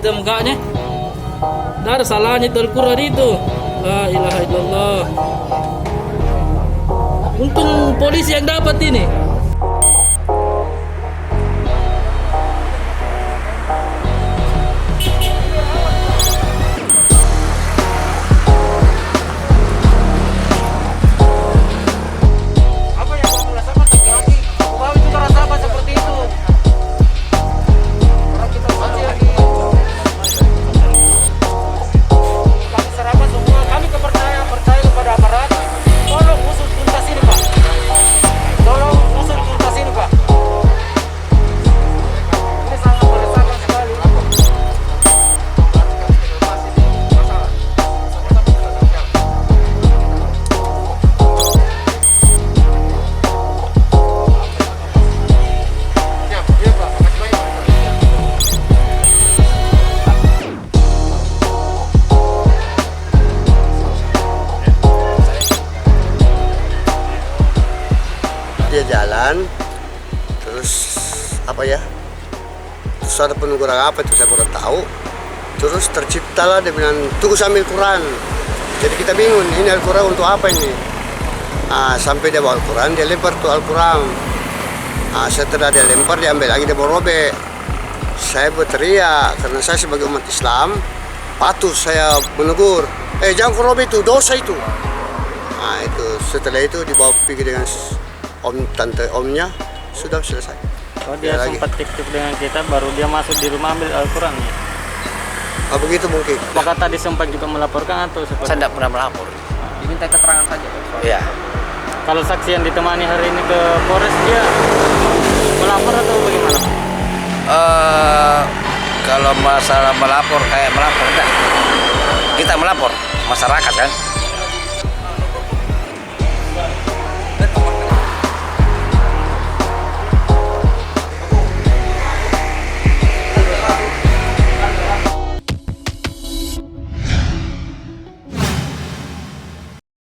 itu mukanya. Tidak ada salahnya itu Al-Quran itu. La ilaha illallah. Untung polisi yang dapat ini. Dia jalan terus terus ada peneguran apa itu saya kurang tahu, terus terciptalah dia bilang tunggu sambil Quran. Jadi kita bingung ini Al-Quran untuk apa ini. Sampai dia bawa Al-Quran, dia lempar tuh Al-Quran. Setelah dia lempar, dia ambil lagi, dia bawa robek. Saya berteriak karena saya sebagai umat Islam patuh, saya menegur, jangan kau robek itu, dosa itu. Itu setelah itu dibawa pergi dengan tante omnya, sudah selesai. Oh, dia sempat cekcok dengan kita, baru dia masuk di rumah ambil Al-Quran ya? Begitu mungkin. Apakah tadi sempat juga melaporkan atau seperti? Saya tidak pernah melapor. Diminta keterangan saja. Iya. Kalau saksi yang ditemani hari ini ke Polres, dia melapor atau bagaimana? Kalau masalah melapor, kayak melapor dah. Kita melapor, masyarakat kan.